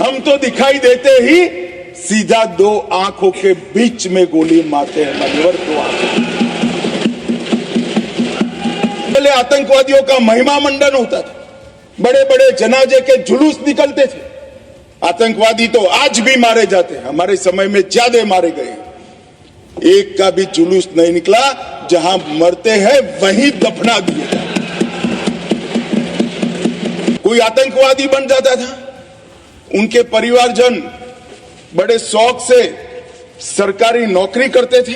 हम तो दिखाई देते ही सीधा दो आंखों के बीच में गोली मारते हैं मान्यवर, दो आंखों। पहले आतंकवादियों का महिमा मंडन होता था, बड़े बड़े जनाजे के जुलूस निकलते थे। आतंकवादी तो आज भी मारे जाते हैं, हमारे समय में ज्यादा मारे गए। एक का भी जुलूस नहीं निकला, जहां मरते हैं वहीं दफना दिए जाते। कोई आतंकवादी बन जाता था, उनके परिवारजन बड़े शौक से सरकारी नौकरी करते थे,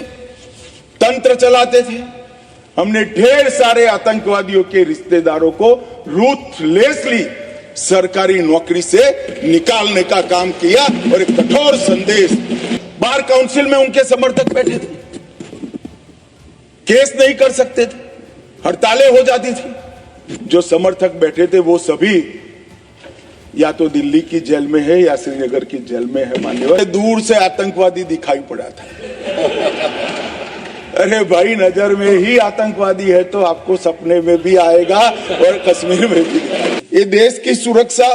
तंत्र चलाते थे। हमने ढेर सारे आतंकवादियों के रिश्तेदारों को रूथलेसली सरकारी नौकरी से निकालने का काम किया और एक कठोर संदेश। बार काउंसिल में उनके समर्थक बैठे थे, केस नहीं कर सकते थे, हड़तालें हो जाती थी। जो समर्थक बैठे थे वो सभी या तो दिल्ली की जेल में है या श्रीनगर की जेल में है मान्यवर। दूर से आतंकवादी दिखाई पड़ा था। अरे भाई, नजर में ही आतंकवादी है तो आपको सपने में भी आएगा और कश्मीर में भी। ये देश की सुरक्षा,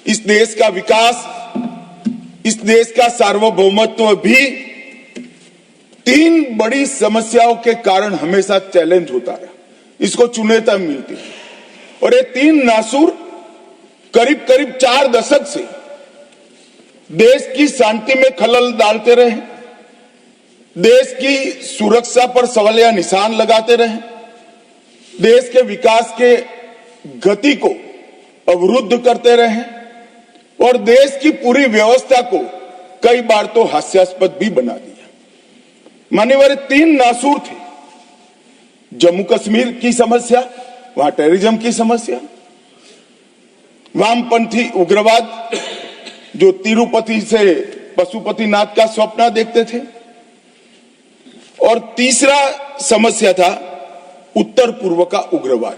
इस देश का विकास, इस देश का सार्वभौमत्व भी तीन बड़ी समस्याओं के कारण हमेशा चैलेंज होता रहा। इसको चुनौती मिलती है और ये तीन नासूर करीब करीब 4 दशक से देश की शांति में खलल डालते रहे, देश की सुरक्षा पर सवालिया निशान लगाते रहे, देश के विकास के गति को अवरुद्ध करते रहे और देश की पूरी व्यवस्था को कई बार तो हास्यास्पद भी बना दिया। मान्यवर, 3 नासूर थे। जम्मू कश्मीर की समस्या, वहां टेररिज्म की समस्या, वामपंथी उग्रवाद जो तिरुपति से पशुपतिनाथ का स्वप्न देखते थे, और तीसरा समस्या था उत्तर पूर्व का उग्रवाद,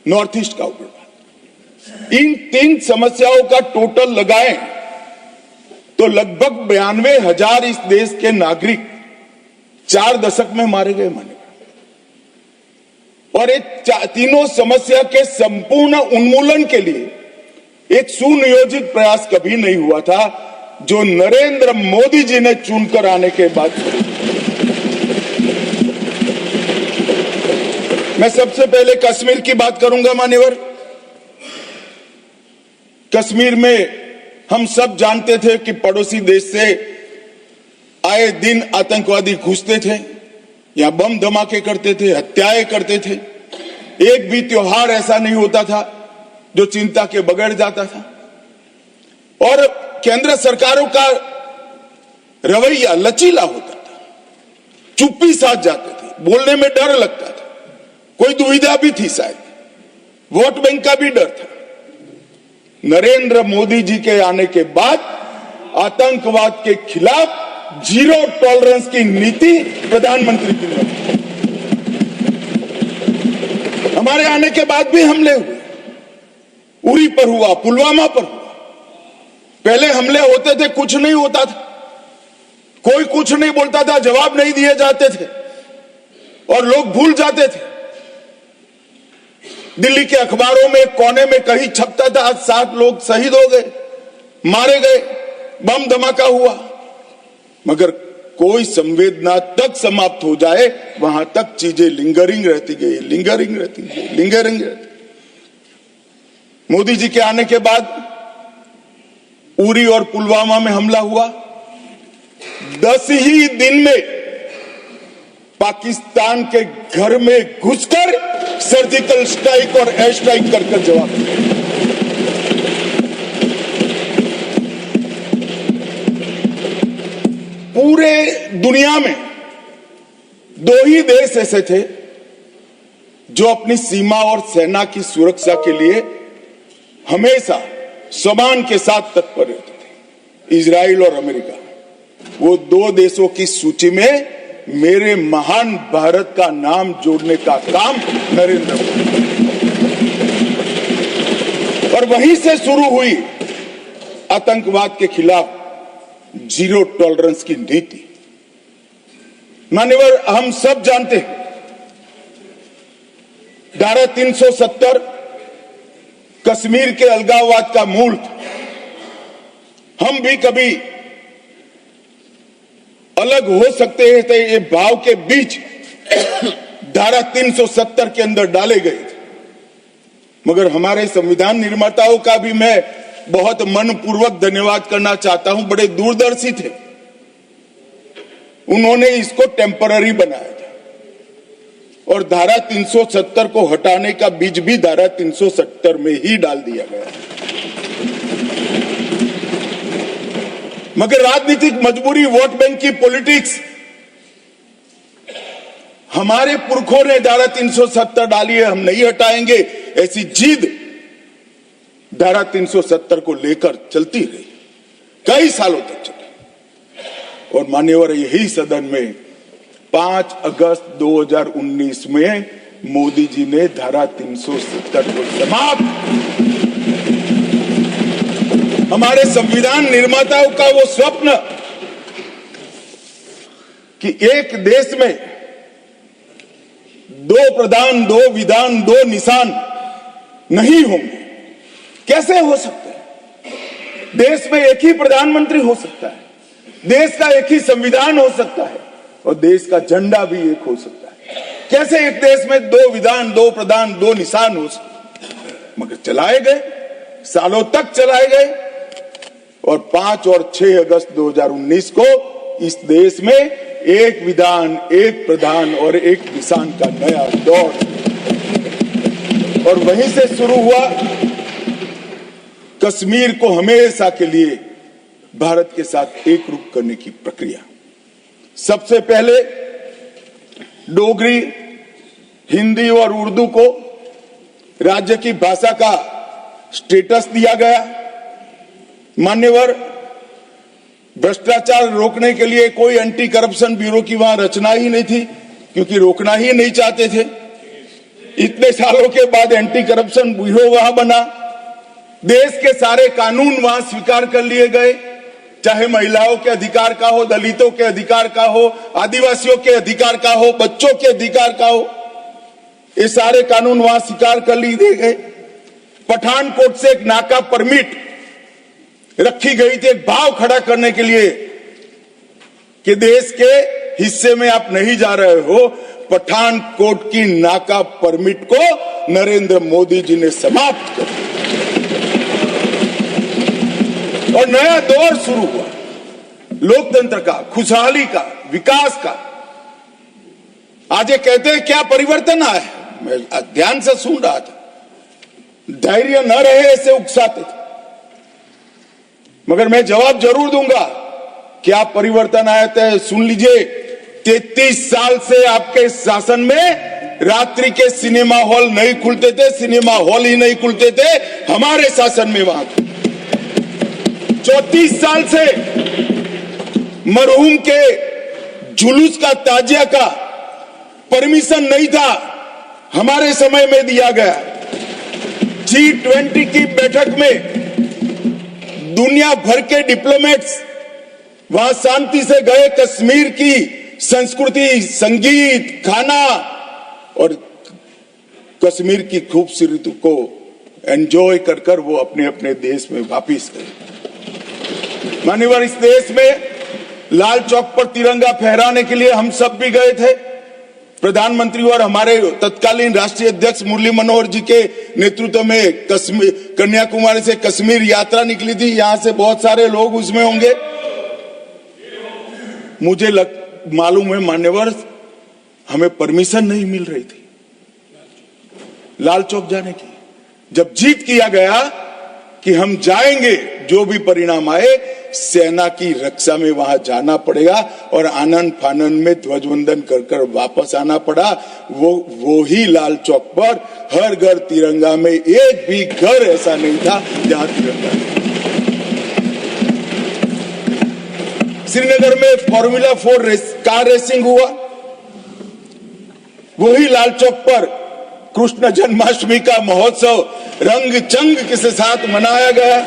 नॉर्थ ईस्ट का उग्रवाद। इन 3 समस्याओं का टोटल लगाएं तो लगभग 92,000 इस देश के नागरिक 4 दशक में मारे गए माने। और एक तीनों समस्या के संपूर्ण उन्मूलन के लिए एक सुनियोजित प्रयास कभी नहीं हुआ था, जो नरेंद्र मोदी जी ने चुनकर आने के बाद। मैं सबसे पहले कश्मीर की बात करूंगा मान्यवर। कश्मीर में हम सब जानते थे कि पड़ोसी देश से आए दिन आतंकवादी घुसते थे, यहां बम धमाके करते थे, हत्याएं करते थे। एक भी त्योहार ऐसा नहीं होता था जो चिंता के बगैर जाता था। और केंद्र सरकारों का रवैया लचीला होता था, चुप्पी साध जाते थे, बोलने में डर लगता था, कोई दुविधा भी थी, शायद वोट बैंक का भी डर था। नरेंद्र मोदी जी के आने के बाद आतंकवाद के खिलाफ जीरो टॉलरेंस की नीति प्रधानमंत्री की नीति। हमारे आने के बाद भी हमले हुए, उरी पर हुआ, पुलवामा पर हुआ। पहले हमले होते थे, कुछ नहीं होता था, कोई कुछ नहीं बोलता था, जवाब नहीं दिए जाते थे और लोग भूल जाते थे। दिल्ली के अखबारों में कोने में कहीं छपता था, आज 7 लोग शहीद हो गए, मारे गए, बम धमाका हुआ। मगर कोई संवेदना तक समाप्त हो जाए, वहां तक चीजें लिंगरिंग रहती गई, लिंगरिंग रहती गई, लिंगरिंग रहती। मोदी जी के आने के बाद उरी और पुलवामा में हमला हुआ। 10 ही दिन में पाकिस्तान के घर में घुसकर सर्जिकल स्ट्राइक और एयर स्ट्राइक कर जवाब दिया। पूरे दुनिया में 2 ही देश ऐसे थे जो अपनी सीमा और सेना की सुरक्षा के लिए हमेशा सम्मान के साथ तत्पर रहते थे, इजराइल और अमेरिका। वो 2 देशों की सूची में मेरे महान भारत का नाम जोड़ने का काम नरेंद्र मोदी, और वहीं से शुरू हुई आतंकवाद के खिलाफ जीरो टॉलरेंस की नीति। मान्यवर, हम सब जानते हैं धारा 370 कश्मीर के अलगाववाद का मूल था। हम भी कभी अलग हो सकते हैं, तो ये भाव के बीच धारा 370 के अंदर डाले गए थे। मगर हमारे संविधान निर्माताओं का भी मैं बहुत मनपूर्वक धन्यवाद करना चाहता हूं। बड़े दूरदर्शी थे, उन्होंने इसको टेम्पररी बनाया था और धारा 370 को हटाने का बीज भी धारा 370 में ही डाल दिया गया। मगर राजनीतिक मजबूरी, वोट बैंक की पॉलिटिक्स, हमारे पुरखों ने धारा 370 डाली है, हम नहीं हटाएंगे, ऐसी जिद धारा 370 को लेकर चलती रही, कई सालों तक चली। और मान्यवर यही सदन में 5 अगस्त 2019 में मोदी जी ने धारा 370 को समाप्त। हमारे संविधान निर्माताओं का वो स्वप्न कि एक देश में 2 प्रधान, 2 विधान, 2 निशान नहीं होंगे, कैसे हो सकते हैं? देश में एक ही प्रधानमंत्री हो सकता है, देश का एक ही संविधान हो सकता है और देश का झंडा भी एक हो सकता है। कैसे एक देश में 2 विधान, 2 प्रधान, 2 निशान हो सकते? मगर चलाए गए, सालों तक चलाए गए और 5 और 6 अगस्त 2019 को इस देश में एक विधान, एक प्रधान और एक निशान का नया दौर, और वहीं से शुरू हुआ कश्मीर को हमेशा के लिए भारत के साथ एकरूप करने की प्रक्रिया। सबसे पहले डोगरी, हिंदी और उर्दू को राज्य की भाषा का स्टेटस दिया गया। मान्यवर, भ्रष्टाचार रोकने के लिए कोई एंटी करप्शन ब्यूरो की वहां रचना ही नहीं थी, क्योंकि रोकना ही नहीं चाहते थे। इतने सालों के बाद एंटी करप्शन ब्यूरो वहां बना। देश के सारे कानून वहां स्वीकार कर लिए गए, चाहे महिलाओं के अधिकार का हो, दलितों के अधिकार का हो, आदिवासियों के अधिकार का हो, बच्चों के अधिकार का हो, ये सारे कानून वहां स्वीकार कर लिए गए। पठानकोट से एक नाका परमिट रखी गई थी, एक भाव खड़ा करने के लिए कि देश के हिस्से में आप नहीं जा रहे हो। पठानकोट की नाका परमिट को नरेंद्र मोदी जी ने समाप्त कर और नया दौर शुरू हुआ, लोकतंत्र का, खुशहाली का, विकास का। आज ये कहते हैं क्या परिवर्तन आया है? मैं ध्यान से सुन रहा था, धैर्य न रहे ऐसे उकसाते थे, मगर मैं जवाब जरूर दूंगा। क्या परिवर्तन आया था? सुन लीजिए, 33 साल से आपके शासन में रात्रि के सिनेमा हॉल नहीं खुलते थे, सिनेमा हॉल ही नहीं खुलते थे हमारे शासन में वहां। 34 साल से मरहूम के जुलूस का, ताजिया का परमिशन नहीं था, हमारे समय में दिया गया। G20 की बैठक में दुनिया भर के डिप्लोमेट्स वहां शांति से गए, कश्मीर की संस्कृति, संगीत, खाना और कश्मीर की खूबसूरती को एंजॉय कर वो अपने अपने देश में वापिस गए। मान्यवर, इस देश में लाल चौक पर तिरंगा फहराने के लिए हम सब भी गए थे। प्रधानमंत्री और हमारे तत्कालीन राष्ट्रीय अध्यक्ष मुरली मनोहर जी के नेतृत्व में कन्याकुमारी से कश्मीर यात्रा निकली थी। यहां से बहुत सारे लोग उसमें होंगे। मुझे मालूम है मान्यवर, हमें परमिशन नहीं मिल रही थी लाल चौक जाने की। जब जीत किया गया कि हम जाएंगे, जो भी परिणाम आए, सेना की रक्षा में वहां जाना पड़ेगा और आनंद फानन में ध्वजवंदन कर वापस आना पड़ा। वो ही लाल चौक पर हर घर तिरंगा में, एक भी घर ऐसा नहीं था जहां तिरंगा नहीं। श्रीनगर में फॉर्मूला 4 कार रेसिंग हुआ, वही लाल चौक पर कृष्ण जन्माष्टमी का महोत्सव रंग चंग के साथ मनाया गया।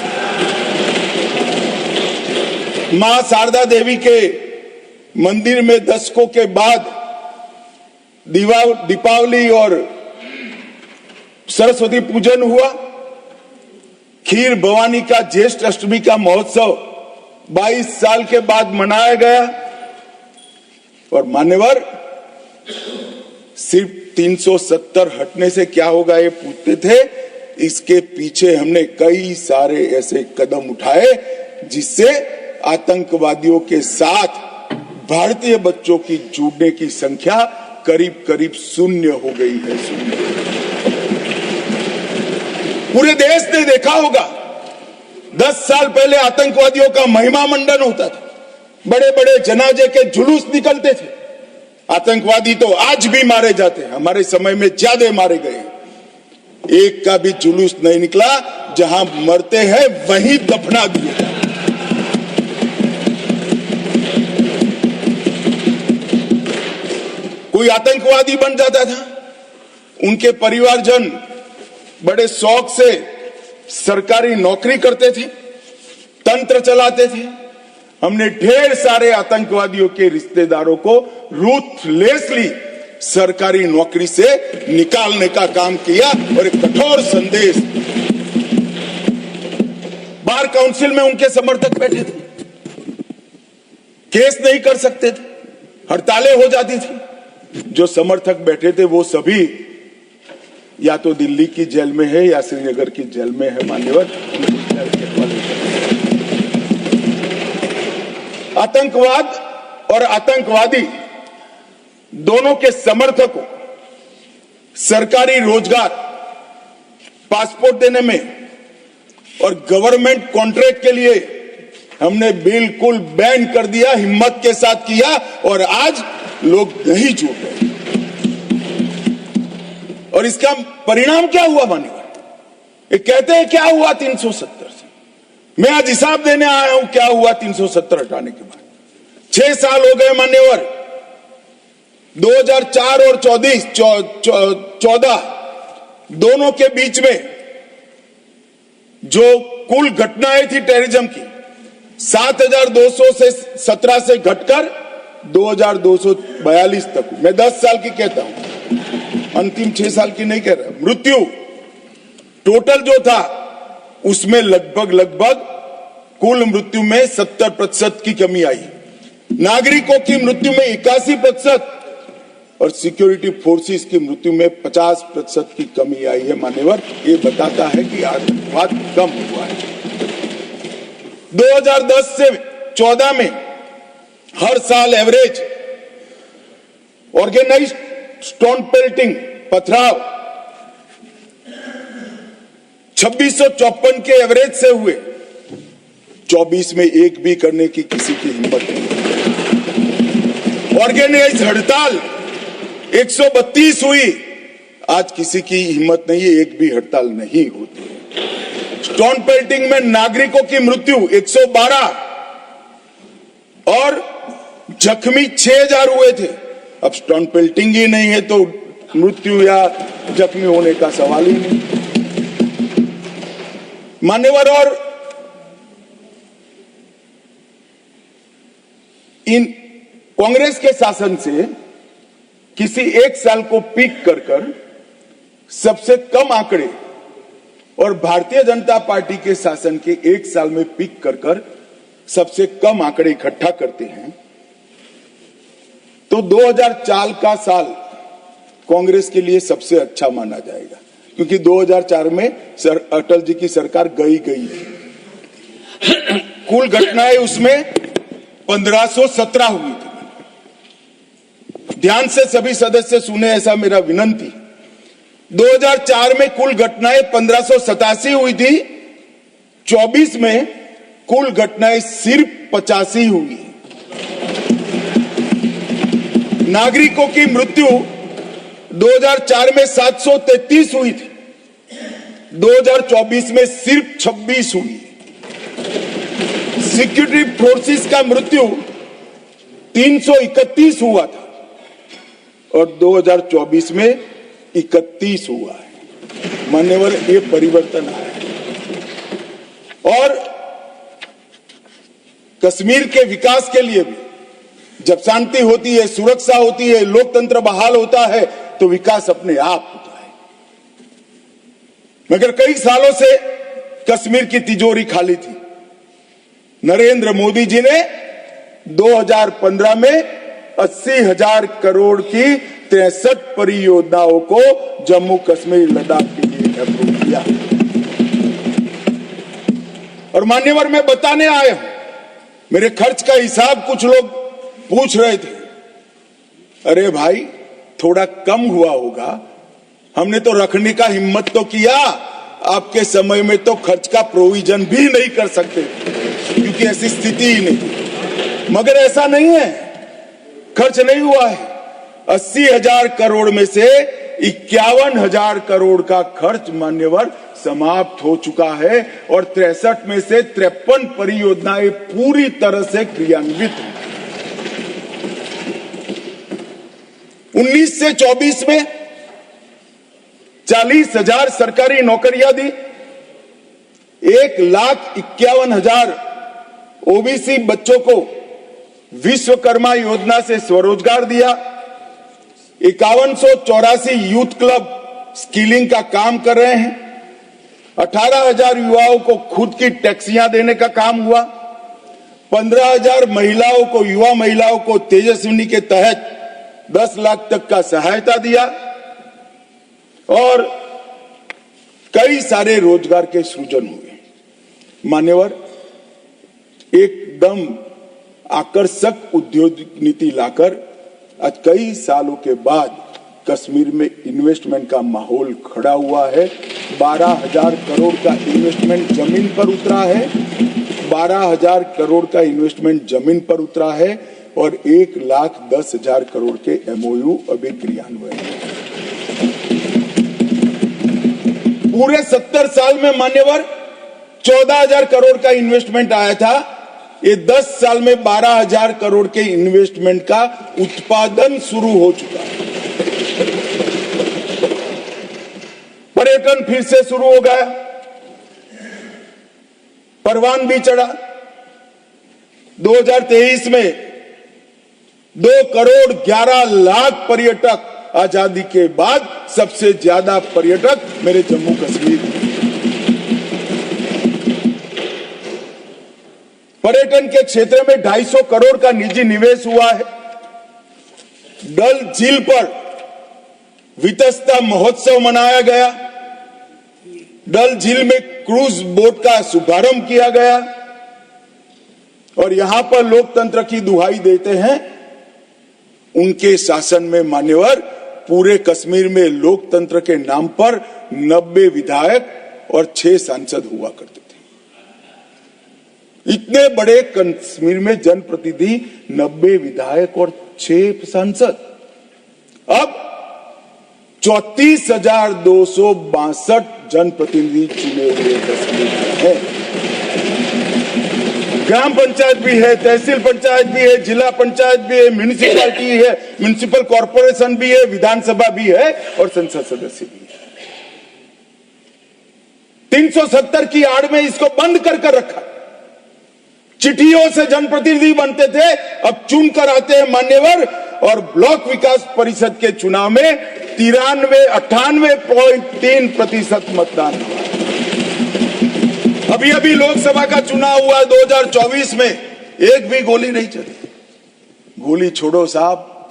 मां शारदा देवी के मंदिर में दशकों के बाद दीपावली और सरस्वती पूजन हुआ। खीर भवानी का ज्येष्ठ अष्टमी का महोत्सव 22 साल के बाद मनाया गया और मान्यवर सिर्फ 370 हटने से क्या होगा ये पूछते थे। इसके पीछे हमने कई सारे ऐसे कदम उठाए जिससे आतंकवादियों के साथ भारतीय बच्चों की जुड़ने की संख्या करीब करीब शून्य हो गई है। पूरे देश ने देखा होगा 10 साल पहले आतंकवादियों का महिमा मंडन होता था, बड़े बड़े जनाजे के जुलूस निकलते थे। आतंकवादी तो आज भी मारे जाते हैं, हमारे समय में ज्यादा मारे गए। एक का भी जुलूस नहीं निकला, जहां मरते हैं वहीं दफना दिए। कोई आतंकवादी बन जाता था, उनके परिवारजन बड़े शौक से सरकारी नौकरी करते थे, तंत्र चलाते थे। हमने ढेर सारे आतंकवादियों के रिश्तेदारों को रूथलेसली सरकारी नौकरी से निकालने का काम किया और एक कठोर संदेश। बार काउंसिल में उनके समर्थक बैठे थे, केस नहीं कर सकते थे, हड़तालें हो जाती थी। जो समर्थक बैठे थे वो सभी या तो दिल्ली की जेल में है या श्रीनगर की जेल में है। मान्यवर, आतंकवाद और आतंकवादी दोनों के समर्थकों सरकारी रोजगार, पासपोर्ट देने में और गवर्नमेंट कॉन्ट्रैक्ट के लिए हमने बिल्कुल बैन कर दिया, हिम्मत के साथ किया और आज लोग नहीं जुड़ रहे। और इसका परिणाम क्या हुआ मान्यवर? ये कहते हैं क्या हुआ 370 से। मैं आज हिसाब देने आया हूं क्या हुआ 370 हटाने के बाद। 6 साल हो गए मान्यवर। 2004 और 14 दोनों के बीच में जो कुल घटनाएं थी टेररिज्म की 7200 से 17 से घटकर 2242 तक। मैं 10 साल की कहता हूं, अंतिम 6 साल की नहीं कह रहा। मृत्यु टोटल जो था उसमें लगभग कुल मृत्यु में 70% की कमी आई। नागरिकों की मृत्यु में 81% और सिक्योरिटी फोर्सेस की मृत्यु में 50% की कमी आई है। मान्यवर, ये बताता है कि आतंकवाद कम हुआ है। 2010 से 14 में हर साल एवरेज ऑर्गेनाइज्ड स्टोन पेल्टिंग, पथराव 2654 के एवरेज से हुए। 24 में एक भी करने की किसी की हिम्मत नहीं। ऑर्गेनाइज्ड हड़ताल 132 हुई, आज किसी की हिम्मत नहीं है, एक भी हड़ताल नहीं होती। स्टोन पेल्टिंग में नागरिकों की मृत्यु 112 और जख्मी 6000 हुए थे। अब स्टोन पेल्टिंग ही नहीं है तो मृत्यु या जख्मी होने का सवाल ही नहीं। मान्यवर, और इन कांग्रेस के शासन से किसी एक साल को पीक कर सबसे कम आंकड़े और भारतीय जनता पार्टी के शासन के एक साल में पीक कर सबसे कम आंकड़े इकट्ठा करते हैं तो 2004 का साल कांग्रेस के लिए सबसे अच्छा माना जाएगा, क्योंकि 2004 में अटल जी की सरकार गई थी। कुल घटनाएं उसमें 1517 हुई थी। ध्यान से सभी सदस्य सुने, ऐसा मेरा विनंती। 2004 में कुल घटनाएं 1587 हुई थी, 24 में कुल घटनाएं सिर्फ 85 हुई। नागरिकों की मृत्यु 2004 में 733 हुई थी, 2024 में सिर्फ 26 हुई। सिक्योरिटी फोर्सेस का मृत्यु 331 हुआ था और 2024 में 31 हुआ है। मान्यवर, ये परिवर्तन आया है। और कश्मीर के विकास के लिए भी जब शांति होती है, सुरक्षा होती है, लोकतंत्र बहाल होता है तो विकास अपने आप होता है। मगर कई सालों से कश्मीर की तिजोरी खाली थी। नरेंद्र मोदी जी ने 2015 में 80,000 करोड़ की 63 परियोजनाओं को जम्मू कश्मीर लद्दाख के लिए अप्रूव किया। और मान्यवर, मैं बताने आया हूं, मेरे खर्च का हिसाब कुछ लोग पूछ रहे थे, अरे भाई थोड़ा कम हुआ होगा, हमने तो रखने का हिम्मत तो किया, आपके समय में तो खर्च का प्रोविजन भी नहीं कर सकते क्योंकि ऐसी स्थिति ही नहीं। मगर ऐसा नहीं है, खर्च नहीं हुआ है। 80,000 करोड़ में से 51,000 करोड़ का खर्च मान्यवर समाप्त हो चुका है और 63 में से 53 परियोजनाएं पूरी तरह से क्रियान्वित हैं। 19 से 24 में 40,000 सरकारी नौकरियां दी, 1,51,000 ओबीसी बच्चों को विश्वकर्मा योजना से स्वरोजगार दिया, 5184 यूथ क्लब स्किलिंग का काम कर रहे हैं, 18,000 युवाओं को खुद की टैक्सियां देने का काम हुआ, 15,000 महिलाओं को, युवा महिलाओं को तेजस्विनी के तहत 10 लाख तक का सहायता दिया और कई सारे रोजगार के सृजन हुए। मान्यवर, एकदम आकर्षक उद्योग नीति लाकर आज कई सालों के बाद कश्मीर में इन्वेस्टमेंट का माहौल खड़ा हुआ है। 12,000 करोड़ का इन्वेस्टमेंट जमीन पर उतरा है, 12,000 करोड़ का इन्वेस्टमेंट जमीन पर उतरा है और 1,10,000 करोड़ के एमओयू अभी क्रियान्वयन है। पूरे 70 साल में मान्यवर 14,000 करोड़ का इन्वेस्टमेंट आया था, ये 10 साल में 12,000 करोड़ के इन्वेस्टमेंट का उत्पादन शुरू हो चुका है। पर्यटन फिर से शुरू हो गया, परवान भी चढ़ा। 2023 में 2,11,00,000 पर्यटक, आजादी के बाद सबसे ज्यादा पर्यटक मेरे जम्मू कश्मीर में। पर्यटन के क्षेत्र में 250 करोड़ का निजी निवेश हुआ है। डल झील पर वितस्ता महोत्सव मनाया गया, डल झील में क्रूज बोट का शुभारंभ किया गया और यहां पर लोकतंत्र की दुहाई देते हैं। उनके शासन में मान्यवर पूरे कश्मीर में लोकतंत्र के नाम पर 90 विधायक और 6 सांसद हुआ करते थे। इतने बड़े कश्मीर में जनप्रतिनिधि 90 विधायक और 6 सांसद, अब 34,262 जनप्रतिनिधि चुने हुए कश्मीर में है। ग्राम पंचायत भी है, तहसील पंचायत भी है, जिला पंचायत भी है, म्यूनिसिपैलिटी है, म्यूनिसिपल कॉर्पोरेशन भी है, विधानसभा भी है और संसद सदस्य भी है। 370 की आड़ में इसको बंद कर रखा। चिट्ठियों से जनप्रतिनिधि बनते थे, अब चुन कर आते हैं मान्यवर। और ब्लॉक विकास परिषद के चुनाव में 98.3% मतदान हुआ। अभी अभी लोकसभा का चुनाव हुआ 2024 में, एक भी गोली नहीं चली। गोली छोड़ो साहब,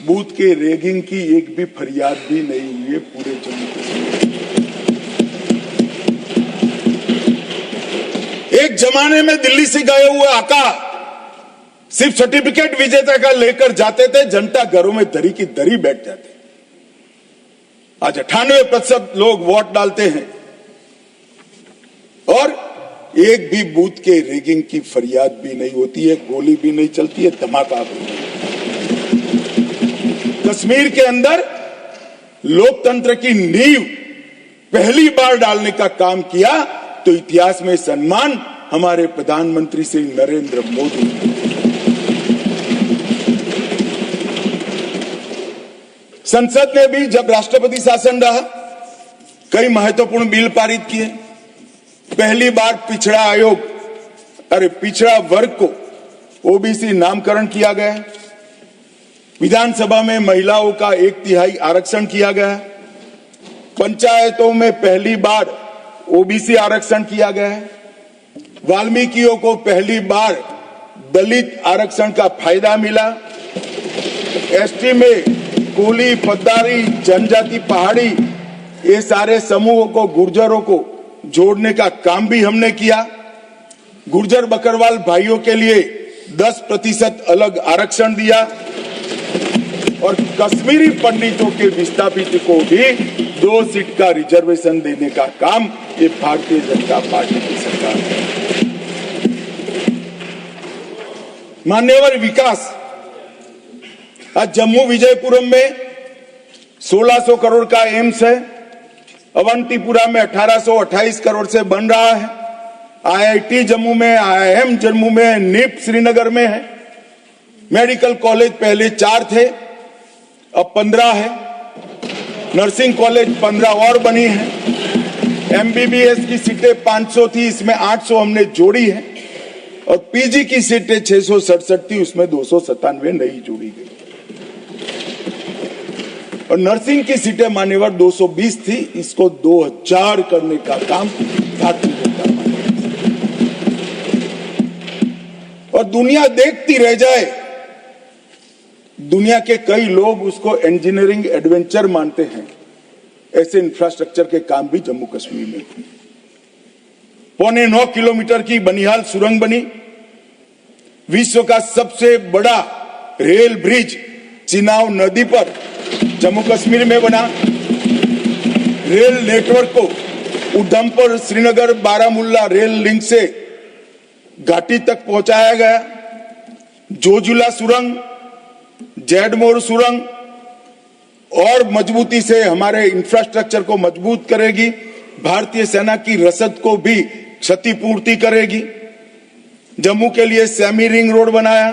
बूथ के रैगिंग की एक भी फरियाद भी नहीं हुई है पूरे जम्मू कश्मीर। एक जमाने में दिल्ली से गए हुए आका सिर्फ सर्टिफिकेट विजेता का लेकर जाते थे, जनता घरों में दरी की दरी बैठ जाते। आज 98% लोग वोट डालते हैं और एक भी बूथ के रैगिंग की फरियाद भी नहीं होती है, गोली भी नहीं चलती है, धमाका भी नहीं। कश्मीर के अंदर लोकतंत्र की नींव पहली बार डालने का काम किया तो इतिहास में सम्मान हमारे प्रधानमंत्री श्री नरेंद्र मोदी। संसद ने भी जब राष्ट्रपति शासन रहा कई महत्वपूर्ण बिल पारित किए। पहली बार पिछड़ा वर्ग को ओबीसी नामकरण किया गया। विधानसभा में महिलाओं का 1/3 आरक्षण किया गया। पंचायतों में पहली बार ओबीसी आरक्षण किया गया है। वाल्मीकियों को पहली बार दलित आरक्षण का फायदा मिला। एसटी में कोली, पद्दारी, जनजाति, पहाड़ी, ये सारे समूहों को, गुर्जरों को जोड़ने का काम भी हमने किया। गुर्जर बकरवाल भाइयों के लिए 10% अलग आरक्षण दिया और कश्मीरी पंडितों के विस्थापित को भी 2 सीट का रिजर्वेशन देने का काम ये भारतीय जनता पार्टी की सरकार है। मान्यवर विकास, आज जम्मू विजयपुरम में 1600 करोड़ का एम्स है, अवंतीपुरा में 1828 करोड़ से बन रहा है, आईआईटी जम्मू में, आईआईएम जम्मू में, निप श्रीनगर में है। मेडिकल कॉलेज पहले 4 थे, अब 15 है। नर्सिंग कॉलेज 15 और बनी है। एमबीबीएस की सीटें 500 थी, इसमें 800 हमने जोड़ी है और पीजी की सीटें 667 थी, उसमें 297 नई जोड़ी गई। और नर्सिंग की सीटें मान्यवर 220 थी, इसको 2000 करने का काम भारतीय जनता पार्टी। और दुनिया देखती रह जाए, दुनिया के कई लोग उसको इंजीनियरिंग एडवेंचर मानते हैं, ऐसे इंफ्रास्ट्रक्चर के काम भी जम्मू कश्मीर में हुए। 9.25 किलोमीटर की बनिहाल सुरंग बनी, विश्व का सबसे बड़ा रेल ब्रिज चिनाब नदी पर जम्मू कश्मीर में बना। रेल नेटवर्क को उधमपुर, श्रीनगर, बारामुल्ला रेल लिंक से घाटी तक पहुंचाया गया। जोजिला सुरंग, जैडमोर सुरंग और मजबूती से हमारे इंफ्रास्ट्रक्चर को मजबूत करेगी, भारतीय सेना की रसद को भी क्षतिपूर्ति करेगी। जम्मू के लिए सैमी रिंग रोड बनाया,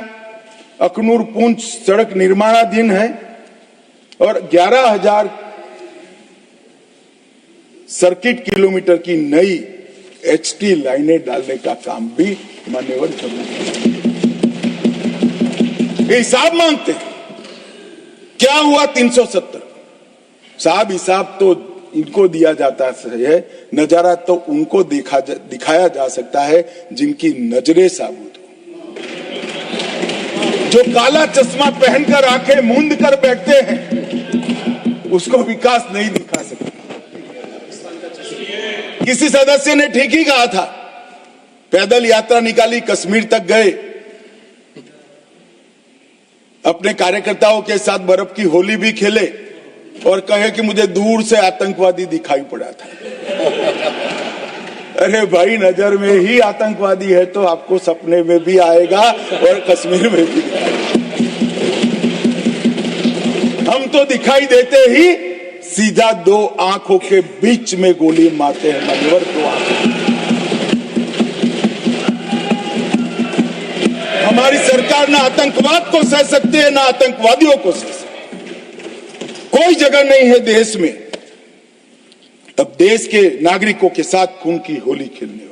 अखनूर पुंछ सड़क निर्माणाधीन है और 11,000 सर्किट किलोमीटर की नई एचटी लाइनें डालने का काम भी मान्यवर जम्मू हिसाब मांगते हैं। क्या हुआ 370? साहब हिसाब तो इनको दिया जाता है, नजारा तो उनको दिखाया जा सकता है जिनकी नजरें साबुत हो। जो काला चश्मा पहनकर आंखें मूंद कर बैठते हैं, उसको विकास नहीं दिखा सकते। किसी सदस्य ने ठीक ही कहा था, पैदल यात्रा निकाली, कश्मीर तक गए, अपने कार्यकर्ताओं के साथ बर्फ की होली भी खेले और कहे कि मुझे दूर से आतंकवादी दिखाई पड़ा था। अरे भाई, नजर में ही आतंकवादी है तो आपको सपने में भी आएगा और कश्मीर में भी दिखाएगा। हम तो दिखाई देते ही सीधा 2 आंखों के बीच में गोली मारते हैं मान्यवर, 2 आंखों। हमारी सरकार ना आतंकवाद को सह सकती है, ना आतंकवादियों को सह सकती। कोई जगह नहीं है देश में अब देश के नागरिकों के साथ खून की होली खेलने